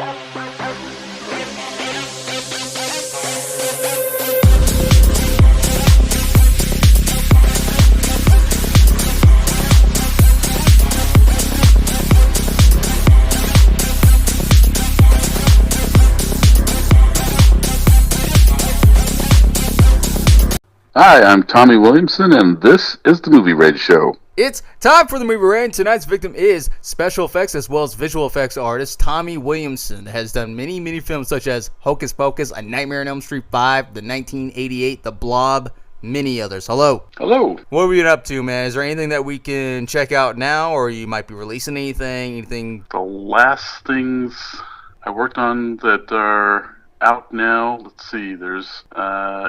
Hi, I'm Tommy Williamson, and this is the Movie Rage Show. It's time for the movie raid. Tonight's victim is special effects as well as visual effects artist Tommy Williamson. Has done many films such as Hocus Pocus, A Nightmare on Elm Street 5, the 1988 The Blob, many others. Hello. Hello. What are you up to, man? Is there anything that we can check out now, or you might be releasing anything? The last things I worked on that are out now, let's see, there's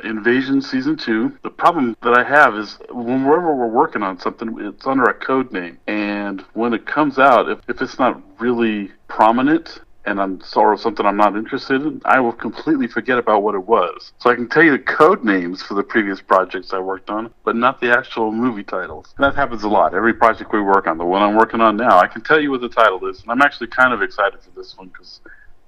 Invasion Season 2. The problem that I have is whenever we're working on something, it's under a code name. And when it comes out, if it's not really prominent and I'm sort of something I'm not interested in, I will completely forget about what it was. So I can tell you the code names for the previous projects I worked on, but not the actual movie titles. And that happens a lot. Every project we work on, the one I'm working on now, I can tell you what the title is. And I'm actually kind of excited for this one because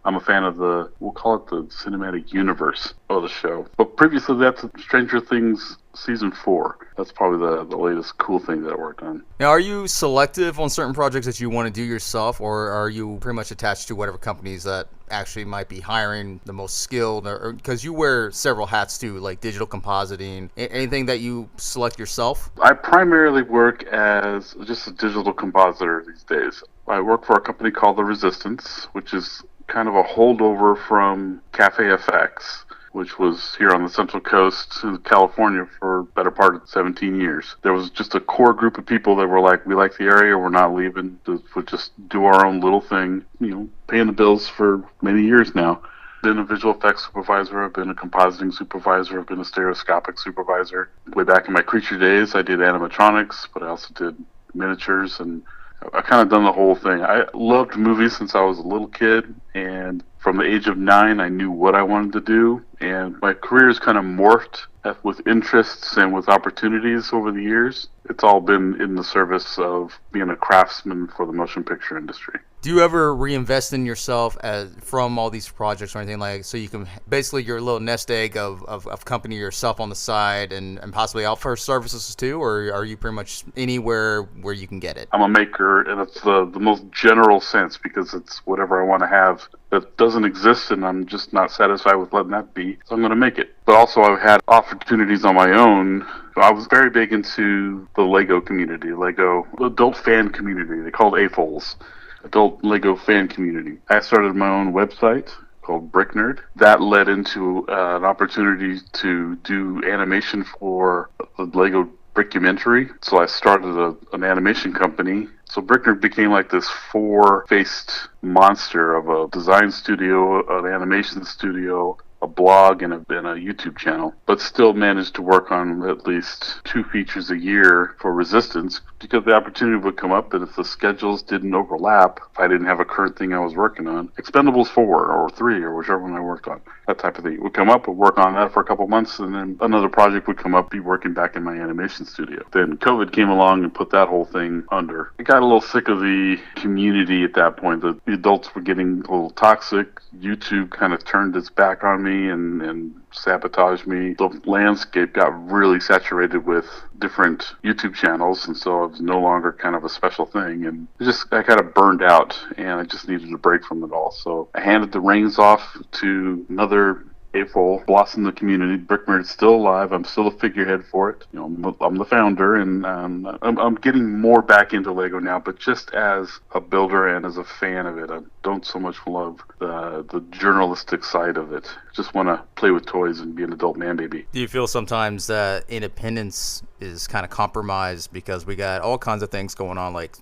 I'm a fan of we'll call it the cinematic universe of the show. But previously, that's Stranger Things Season 4. That's probably the latest cool thing that I worked on. Now, are you selective on certain projects that you want to do yourself, or are you pretty much attached to whatever companies that actually might be hiring the most skilled? Because you wear several hats too, like digital compositing. Anything that you select yourself? I primarily work as just a digital compositor these days. I work for a company called The Resistance, which is kind of a holdover from Cafe FX, which was here on the Central Coast of California for the better part of 17 years. There was just a core group of people that were like, we like the area, we're not leaving, we'll just do our own little thing, paying the bills for many years now. Been a visual effects supervisor, I've been a compositing supervisor, I've been a stereoscopic supervisor. Way back in my Creature days, I did animatronics, but I also did miniatures, and I kind of done the whole thing. I loved movies since I was a little kid, and from the age of 9, I knew what I wanted to do, and my career has kind of morphed with interests and with opportunities over the years. It's all been in the service of being a craftsman for the motion picture industry. Do you ever reinvest in yourself from all these projects or anything so you can basically your little nest egg of company yourself on the side and possibly offer services too, or are you pretty much anywhere where you can get it? I'm a maker, and it's the most general sense because it's whatever I want to have that doesn't exist, and I'm just not satisfied with letting that be, so I'm going to make it. But also I've had opportunities on my own. I was very big into the Lego community, Lego adult fan community. They called AFOLs. Adult Lego fan community. I started my own website called Brick Nerd. That led into an opportunity to do animation for the Lego Brickumentary. So I started an animation company. So Brick Nerd became like this four-faced monster of a design studio, an animation studio, a blog, and a YouTube channel, but still managed to work on at least 2 features a year for Resistance because the opportunity would come up that if the schedules didn't overlap, if I didn't have a current thing I was working on, Expendables 4 or 3 or whichever one I worked on, that type of thing would come up, would work on that for a couple months, and then another project would come up, be working back in my animation studio. Then COVID came along and put that whole thing under. I got a little sick of the community at that point. The adults were getting a little toxic. YouTube kind of turned its back on me and sabotaged me. The landscape got really saturated with different YouTube channels, and so it was no longer kind of a special thing, and I kind of burned out, and I just needed a break from it all. So I handed the reins off to another AFOL, blossom the community. Brick Nerd is still alive. I'm still a figurehead for it. I'm the founder, and I'm getting more back into Lego now, but just as a builder and as a fan of it. I don't so much love the journalistic side of it. Just want to play with toys and be an adult man baby. Do you feel sometimes that independence is kind of compromised because we got all kinds of things going on, like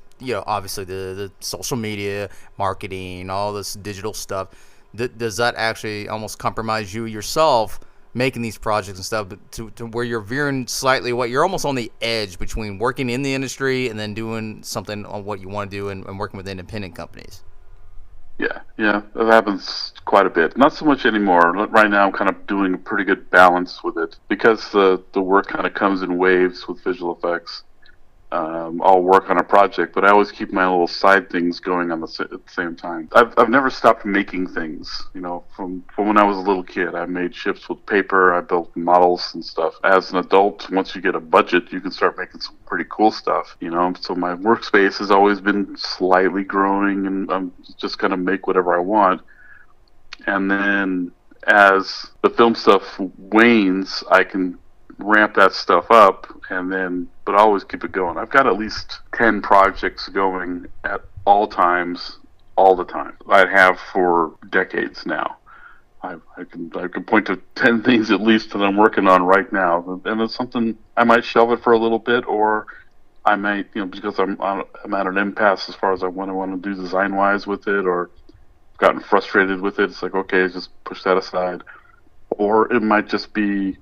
obviously the social media, marketing, all this digital stuff? Does that actually almost compromise you yourself making these projects and stuff to where you're veering slightly you're almost on the edge between working in the industry and then doing something on what you want to do and working with independent companies? Yeah, that happens quite a bit. Not so much anymore. Right now I'm kind of doing a pretty good balance with it because the work kind of comes in waves with visual effects. I'll work on a project, but I always keep my little side things going at the same time. I've never stopped making things. From when I was a little kid, I made ships with paper. I built models and stuff. As an adult, once you get a budget, you can start making some pretty cool stuff. So my workspace has always been slightly growing, and I'm just gonna make whatever I want. And then as the film stuff wanes, I can ramp that stuff up, but I always keep it going. I've got at least 10 projects going at all times, all the time. I have for decades now. I can point to 10 things at least that I'm working on right now, and it's something I might shelve it for a little bit, or I might, because I'm at an impasse as far as what I want to do design wise with it, or gotten frustrated with it. It's like, okay, just push that aside. Or it might just be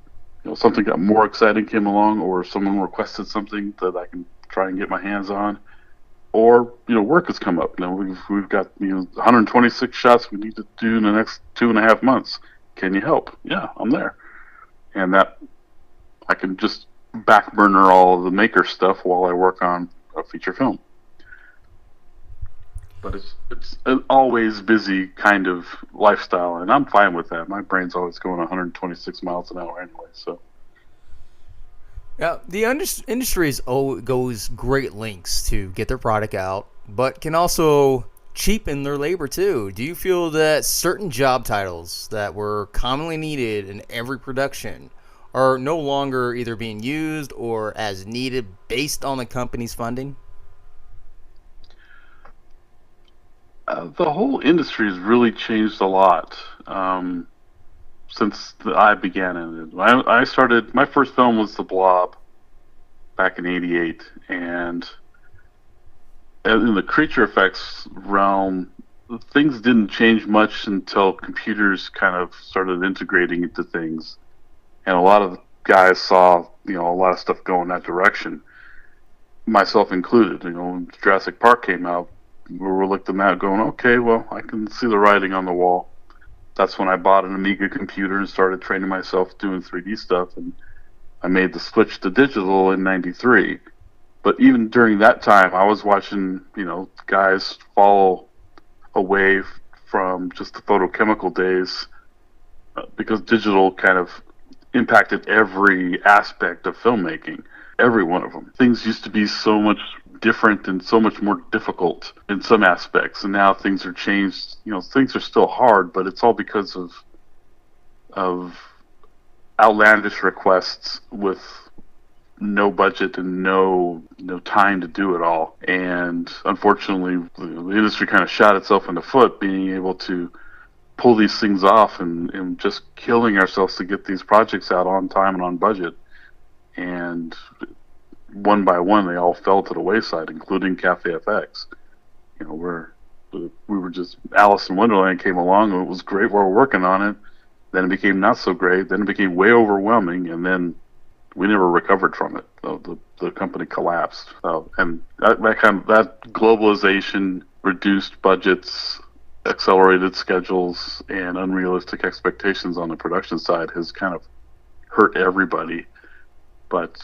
something got more exciting came along, or someone requested something that I can try and get my hands on, or work has come up. We've got 126 shots we need to do in the next 2.5 months. Can you help? Yeah, I'm there, and that I can just back burner all of the maker stuff while I work on a feature film. But it's an always busy kind of lifestyle, and I'm fine with that. My brain's always going 126 miles an hour anyway. So, yeah, the industry goes great lengths to get their product out, but can also cheapen their labor too. Do you feel that certain job titles that were commonly needed in every production are no longer either being used or as needed based on the company's funding? The whole industry has really changed a lot since I began in it. I started, my first film was The Blob back in '88, and in the creature effects realm, things didn't change much until computers kind of started integrating into things, and a lot of guys saw a lot of stuff go in that direction, myself included. When Jurassic Park came out, we were looking at that going, okay, well, I can see the writing on the wall. That's when I bought an Amiga computer and started training myself doing 3D stuff, and I made the switch to digital in '93. But even during that time, I was watching, guys fall away from just the photochemical days because digital kind of impacted every aspect of filmmaking, every one of them. Things used to be so much different and so much more difficult in some aspects, and now things are changed. Things are still hard, but it's all because of outlandish requests with no budget and no time to do it all. And unfortunately, the industry kind of shot itself in the foot, being able to pull these things off and just killing ourselves to get these projects out on time and on budget. And one by one, they all fell to the wayside, including Cafe FX. We were just, Alice in Wonderland came along, and it was great while we were working on it. Then it became not so great. Then it became way overwhelming, and then we never recovered from it. The company collapsed, and that globalization, reduced budgets, accelerated schedules, and unrealistic expectations on the production side has kind of hurt everybody. But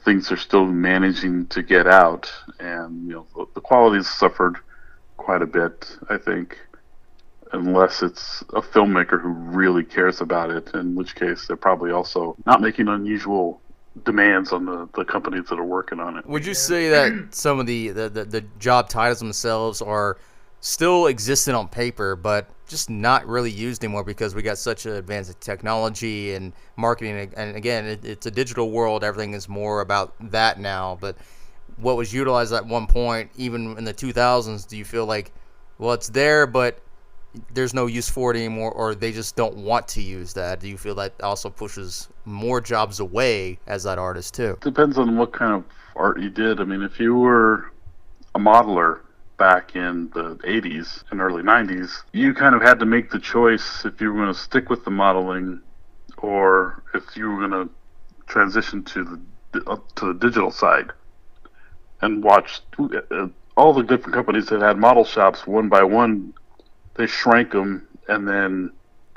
things are still managing to get out, and the quality has suffered quite a bit, I think, unless it's a filmmaker who really cares about it, in which case they're probably also not making unusual demands on the companies that are working on it. Would you say that some of the job titles themselves are still existent on paper, but just not really used anymore because we got such advanced technology and marketing? And again, it's a digital world. Everything is more about that now. But what was utilized at one point, even in the 2000s, do you feel like, well, it's there, but there's no use for it anymore, or they just don't want to use that? Do you feel that also pushes more jobs away as that artist too? Depends on what kind of art you did. I mean, if you were a modeler back in the 80s and early 90s, you kind of had to make the choice if you were going to stick with the modeling or if you were going to transition to the digital side. And watch all the different companies that had model shops, one by one, they shrank them, and then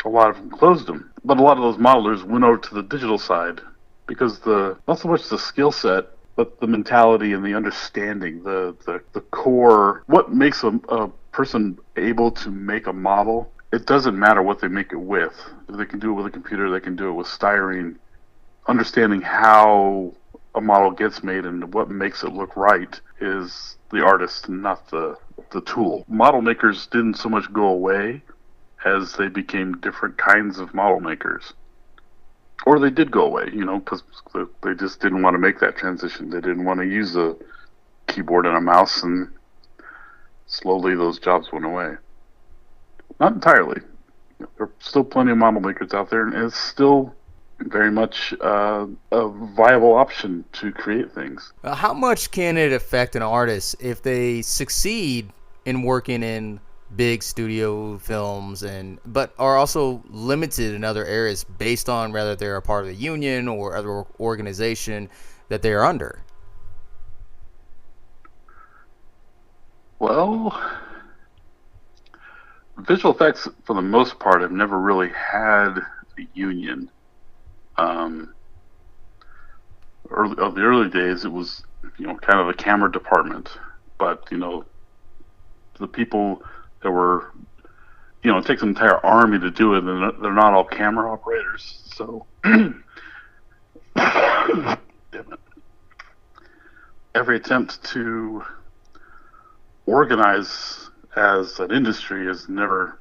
a lot of them closed them. But a lot of those modelers went over to the digital side because not so much the skill set, but the mentality and the understanding, the core, what makes a person able to make a model. It doesn't matter what they make it with. If they can do it with a computer, they can do it with styrene. Understanding how a model gets made and what makes it look right is the artist, not the tool. Model makers didn't so much go away as they became different kinds of model makers. Or they did go away, because they just didn't want to make that transition. They didn't want to use a keyboard and a mouse, and slowly those jobs went away. Not entirely. There are still plenty of model makers out there, and it's still very much a viable option to create things. How much can it affect an artist if they succeed in working in big studio films but are also limited in other areas based on whether they're a part of the union or other organization that they're under? Well, visual effects, for the most part, have never really had a union. Of the early days, it was, kind of a camera department, but, the people that were, it takes an entire army to do it, and they're not all camera operators, so damn it. Every attempt to organize as an industry has never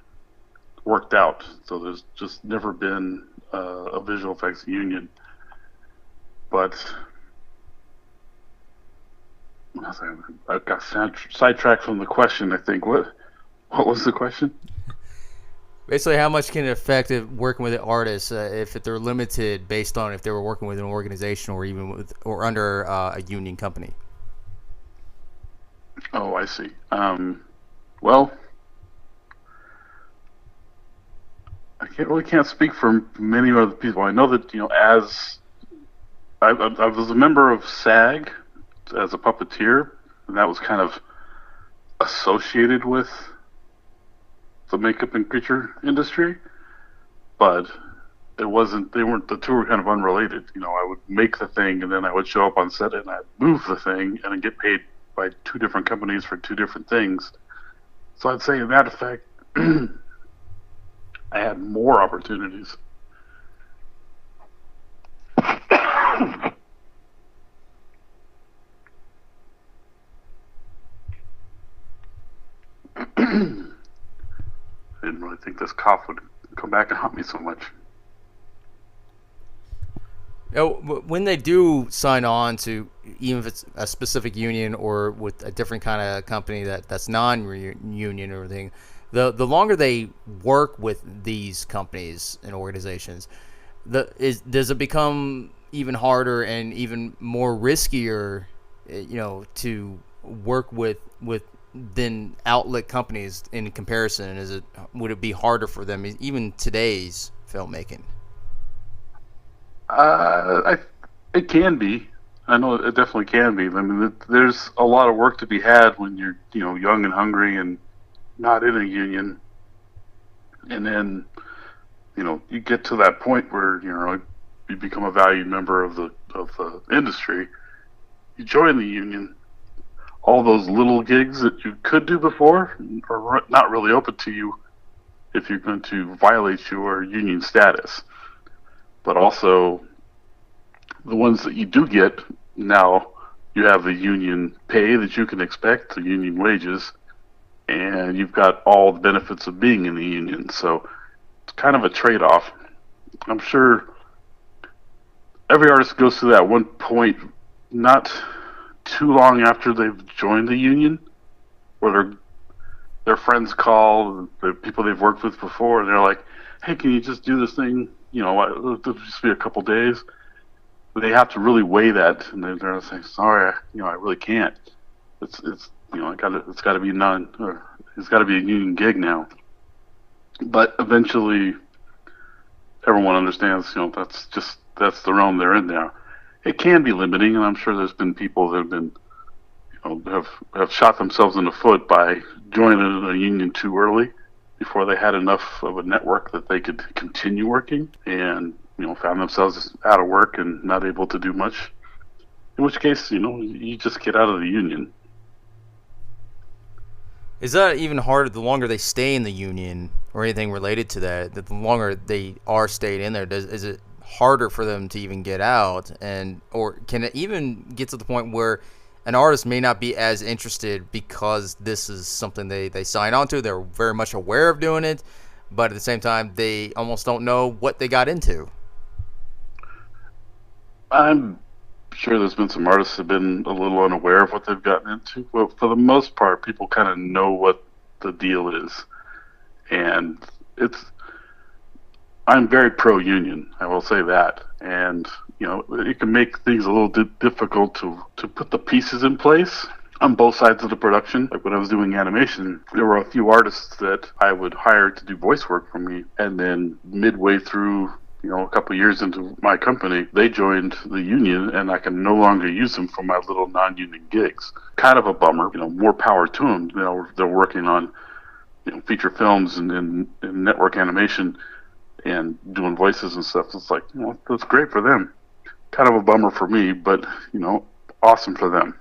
worked out, so there's just never been a visual effects union. But I got sidetracked from the question, I think. What was the question? Basically, how much can it affect working with an artist if they're limited based on if they were working with an organization or even or under a union company? Oh, I see. Well, I can't speak for many other people. I know that as I was a member of SAG as a puppeteer, and that was kind of associated with the makeup and creature industry, but it wasn't. The two were kind of unrelated. I would make the thing, and then I would show up on set, and I'd move the thing, and I'd get paid by two different companies for two different things. So I'd say, in that effect, I had more opportunities. I didn't really think this cough would come back and haunt me so much. When they do sign on to, even if it's a specific union or with a different kind of company that's non-union or everything, the longer they work with these companies and organizations, does it become even harder and even more riskier, to work with than outlet companies in comparison? Would it be harder for them, even today's filmmaking? It can be. I know it definitely can be. I mean, there's a lot of work to be had when you're, young and hungry and not in a union. And then, you get to that point where, you become a valued member of the industry. You join the union. All those little gigs that you could do before are not really open to you if you're going to violate your union status. But also, the ones that you do get, now you have the union pay that you can expect, the union wages, and you've got all the benefits of being in the union. So it's kind of a trade-off. I'm sure every artist goes through that one point, not too long after they've joined the union, where their friends call, the people they've worked with before, and they're like, hey, can you just do this thing? It'll just be a couple days. But they have to really weigh that, and they're saying, sorry, I really can't. It's it's got to be none, or it's got to be a union gig now. But eventually, everyone understands, that's the realm they're in now. It can be limiting, and I'm sure there's been people that have been, have shot themselves in the foot by joining a union too early, before they had enough of a network that they could continue working, and found themselves out of work and not able to do much In which case, you just get out of the union. Is that even harder the longer they stay in the union or anything related to that? That the longer they are stayed in there, is it harder for them to even get out? And or can it even get to the point where an artist may not be as interested because this is something they sign on to? They're very much aware of doing it, but at the same time, they almost don't know what they got into. I'm sure there's been some artists that have been a little unaware of what they've gotten into, but for the most part, people kind of know what the deal is, and it's. I'm very pro-union. I will say that, and it can make things a little difficult to put the pieces in place on both sides of the production. Like when I was doing animation, there were a few artists that I would hire to do voice work for me, and then midway through, a couple of years into my company, they joined the union, and I can no longer use them for my little non-union gigs. Kind of a bummer. More power to them. They're working on feature films and network animation and doing voices and stuff. It's like, that's great for them. Kind of a bummer for me, but awesome for them.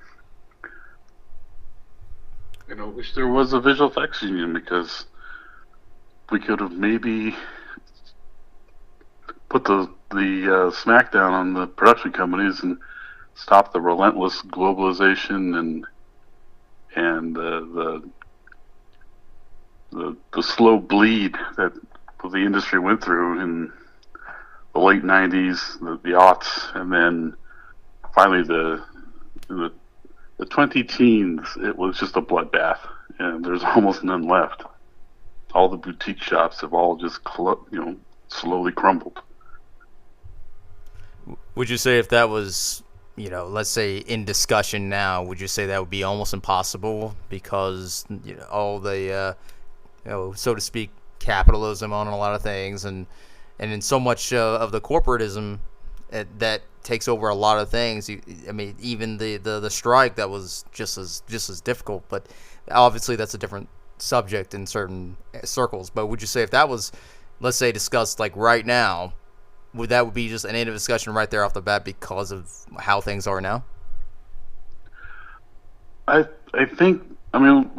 I wish there was a visual effects union, because we could have maybe put the smackdown on the production companies and stop the relentless globalization and the slow bleed that the industry went through in the late '90s, the aughts, and then finally the 20-teens. It was just a bloodbath, and there's almost none left. All the boutique shops have all just slowly crumbled. Would you say if that was, let's say in discussion now, would you say that would be almost impossible because all the, so to speak, capitalism on a lot of things, and in so much of the corporatism that takes over a lot of things. Even the strike, that was just as difficult, but obviously that's a different subject in certain circles. But would you say if that was, let's say, discussed like right now, would that be just an end of discussion right there off the bat because of how things are now? I think,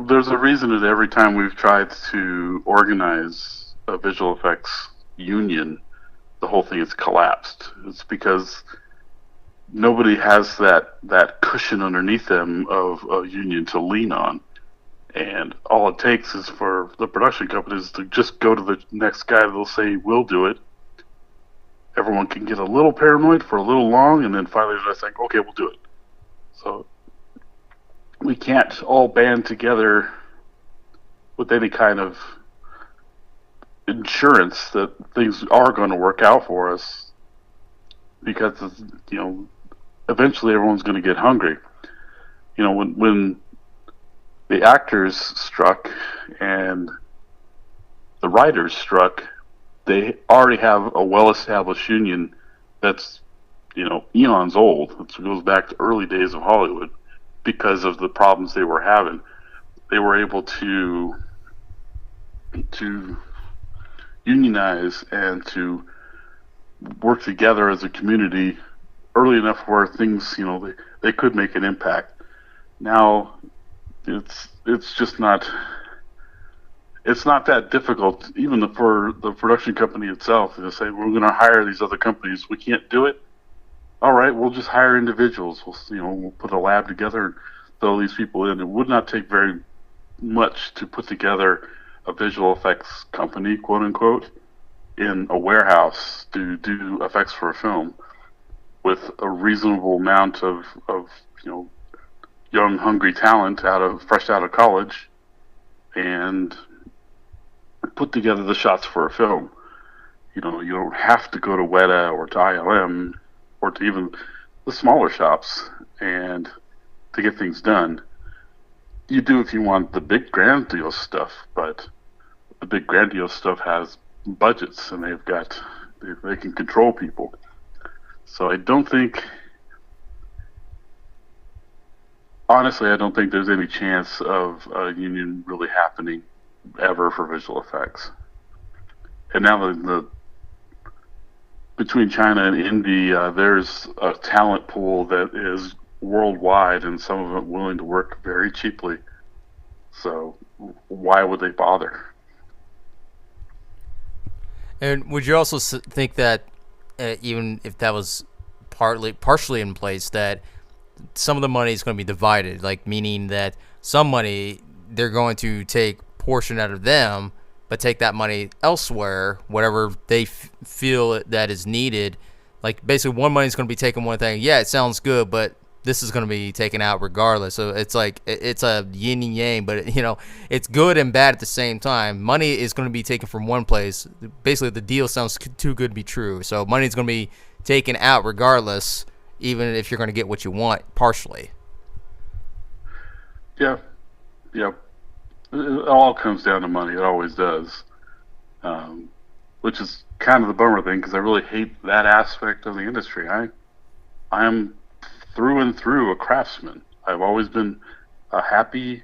there's a reason that every time we've tried to organize a visual effects union, the whole thing has collapsed. It's because nobody has that cushion underneath them of a union to lean on. And all it takes is for the production companies to just go to the next guy. They'll say, we'll do it. Everyone can get a little paranoid for a little long, and then finally they're just like, okay, we'll do it. So we can't all band together with any kind of insurance that things are going to work out for us, because eventually everyone's going to get hungry. When the actors struck and the writers struck, they already have a well-established union that's eons old. It goes back to early days of Hollywood. Because of the problems they were having, they were able to unionize and to work together as a community early enough where things, they could make an impact. Now, it's just not. It's not that difficult, even for the production company itself, to say, we're going to hire these other companies. We can't do it. All right, we'll just hire individuals. We'll put a lab together and throw these people in. It would not take very much to put together a visual effects company, quote unquote, in a warehouse to do effects for a film with a reasonable amount of young, hungry talent fresh out of college, and put together the shots for a film. You don't have to go to Weta or to ILM or to even the smaller shops and to get things done. You do if you want the big grandiose stuff, but the big grandiose stuff has budgets, and they can control people. So I don't think there's any chance of a union really happening ever for visual effects. And now between China and India, there's a talent pool that is worldwide, and some of them willing to work very cheaply. So why would they bother? And would you also think that even if that was partially in place, that some of the money is going to be divided, like meaning that some money they're going to take portion out of them, but take that money elsewhere, whatever they feel that is needed. Like basically, one money is going to be taken one thing. Yeah, it sounds good, but this is going to be taken out regardless. So it's like it's a yin and yang, but it's good and bad at the same time. Money is going to be taken from one place. Basically, the deal sounds too good to be true. So money is going to be taken out regardless, even if you're going to get what you want partially. Yeah, yeah. It all comes down to money. It always does. Which is kind of the bummer thing, because I really hate that aspect of the industry. I am through and through a craftsman. I've always been a happy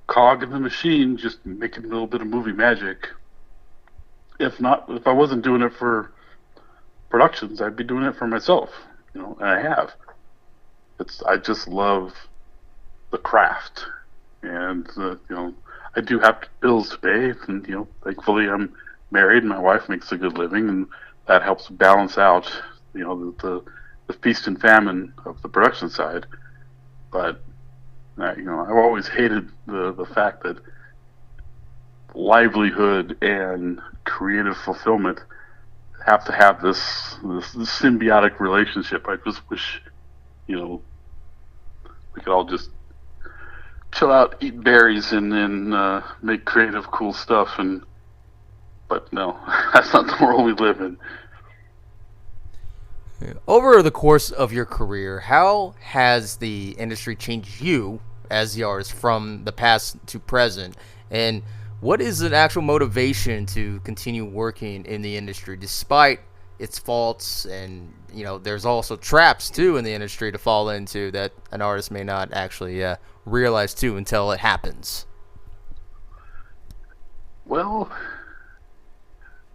cog in the machine, just making a little bit of movie magic. If I wasn't doing it for productions, I'd be doing it for myself, and I have. I just love the craft, and I do have bills to pay, and thankfully I'm married, and my wife makes a good living, and that helps balance out, the feast and famine of the production side. But I've always hated the fact that livelihood and creative fulfillment have to have this symbiotic relationship. I just wish, we could all just chill out, eat berries, and make creative, cool stuff. But no, that's not the world we live in. Over the course of your career, how has the industry changed you as the artist from the past to present? And what is an actual motivation to continue working in the industry despite its faults? And, there's also traps too in the industry to fall into that an artist may not actually realize too until it happens. Well,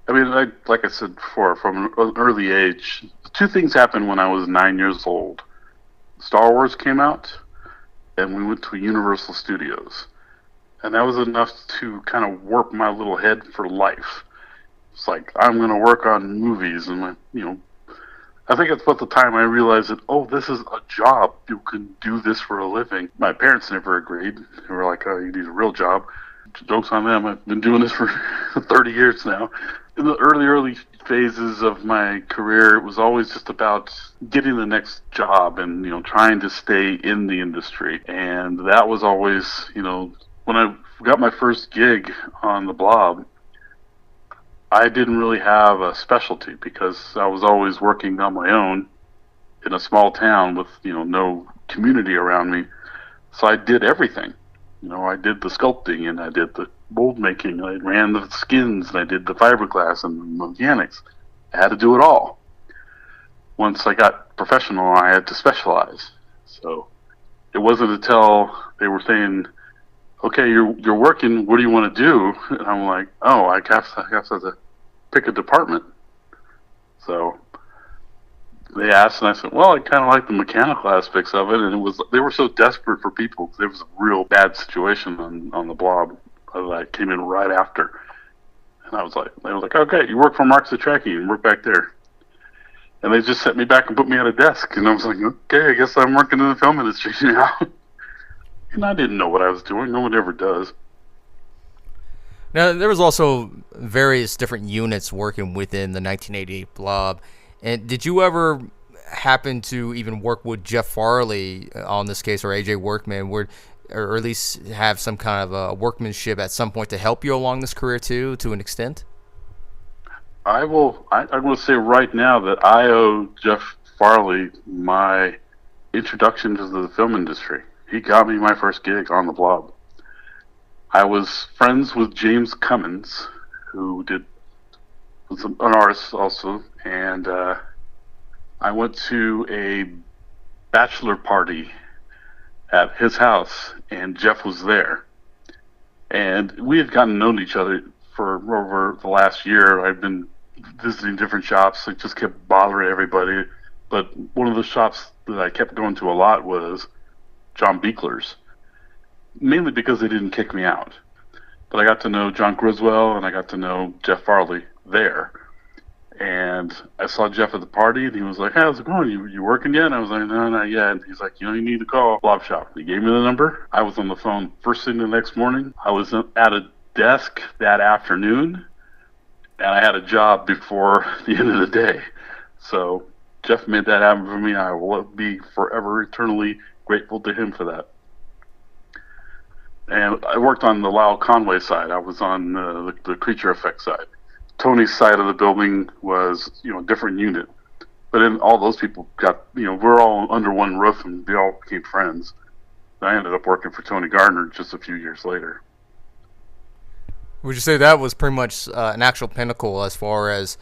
I mean, like I said before, from an early age, two things happened when I was 9 years old. Star Wars came out, and we went to Universal Studios. And that was enough to kind of warp my little head for life. It's like, I'm going to work on movies. And, I think it's about the time I realized that, this is a job. You can do this for a living. My parents never agreed. They were like, you need a real job. Joke's on them. I've been doing this for 30 years now. In the early phases of my career, it was always just about getting the next job and, trying to stay in the industry. And that was always, when I got my first gig on the Blob, I didn't really have a specialty because I was always working on my own in a small town with, no community around me. So I did everything. I did the sculpting, and I did the mold making, I ran the skins, and I did the fiberglass and the mechanics. I had to do it all. Once I got professional, I had to specialize. So it wasn't until they were saying, okay, you're working, what do you want to do? And I'm like, I have to pick a department. So they asked, and I said, well, I kind of like the mechanical aspects of it, and they were so desperate for people. There was a real bad situation on the Blob that I came in right after. And they were like, okay, you work for Marks the Tracking, and work back there. And they just set me back and put me at a desk, and I was like, okay, I guess I'm working in the film industry now. And I didn't know what I was doing. No one ever does. Now, there was also various different units working within the 1988 Blob. And did you ever happen to even work with Jeff Farley on this case, or AJ Workman, or at least have some kind of a workmanship at some point to help you along this career too, to an extent? I'm going to say right now that I owe Jeff Farley my introduction to the film industry. He got me my first gig on the Blob. I was friends with James Cummins, who was an artist also, and I went to a bachelor party at his house, and Jeff was there. And we had gotten to know each other for over the last year. I'd been visiting different shops. I just kept bothering everybody. But one of the shops that I kept going to a lot was John Beekler's, mainly because they didn't kick me out. But I got to know John Griswell and I got to know Jeff Farley there. And I saw Jeff at the party, and he was like, "Hey, how's it going? You working yet?" And I was like, "No, not yet." And he's like, "You need to call Blob Shop." He gave me the number. I was on the phone first thing the next morning. I was at a desk that afternoon, and I had a job before the end of the day. So Jeff made that happen for me. I will be forever, eternally grateful to him for that. And I worked on the Lyle Conway side. I was on the creature effects side. Tony's side of the building was, a different unit. But then all those people got, we're all under one roof and we all became friends. I ended up working for Tony Gardner just a few years later. Would you say that was pretty much an actual pinnacle as far as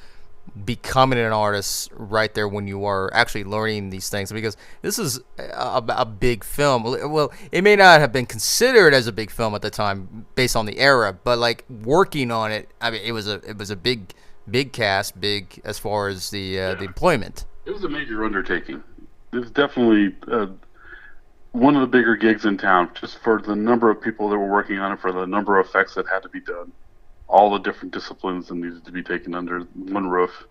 becoming an artist right there when you are actually learning these things? Because this is a big film. Well, it may not have been considered as a big film at the time based on the era, but like working on it, I mean, it was a big cast, big as far as the employment. It was a major undertaking. It was definitely one of the bigger gigs in town, just for the number of people that were working on it, for the number of effects that had to be done, all the different disciplines that needed to be taken under one roof.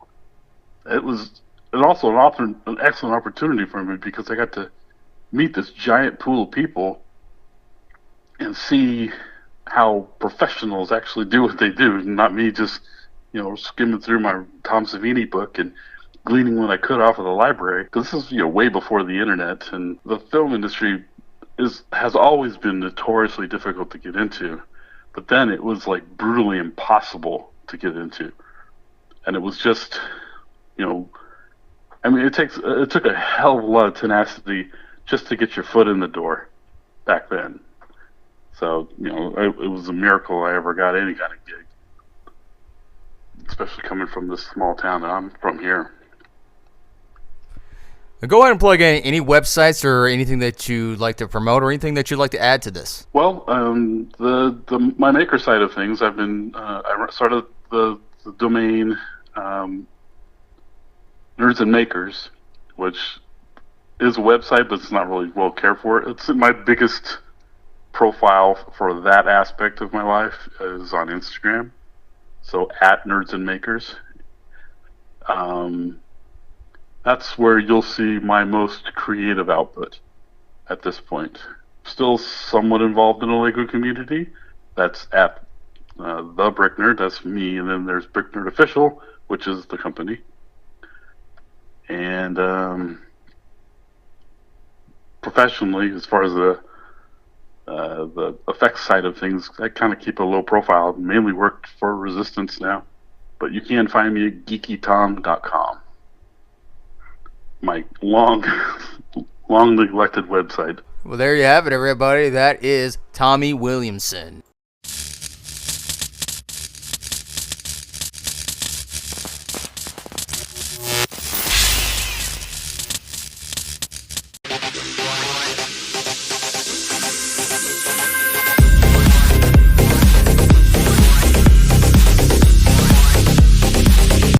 It was also an excellent opportunity for me because I got to meet this giant pool of people and see how professionals actually do what they do, not me just, skimming through my Tom Savini book and gleaning what I could off of the library. Because this is, way before the internet, and the film industry has always been notoriously difficult to get into. But then it was like brutally impossible to get into. And it was just, it took a hell of a lot of tenacity just to get your foot in the door back then. So, it was a miracle I ever got any kind of gig, especially coming from this small town that I'm from here. Go ahead and plug in any websites or anything that you'd like to promote or anything that you'd like to add to this. Well, my maker side of things, I've been I started the domain Nerds and Makers, which is a website, but it's not really well cared for. It's my biggest profile for that aspect of my life is on Instagram. So at Nerds and Makers. That's where you'll see my most creative output at this point. Still somewhat involved in the Lego community. That's at the Brick Nerd. That's me. And then there's Brick Nerd Official, which is the company. And professionally, as far as the effects side of things, I kind of keep a low profile. Mainly work for Resistance now. But you can find me at geekytom.com. My long neglected website. Well, there you have it, everybody. That is Tommy Williamson.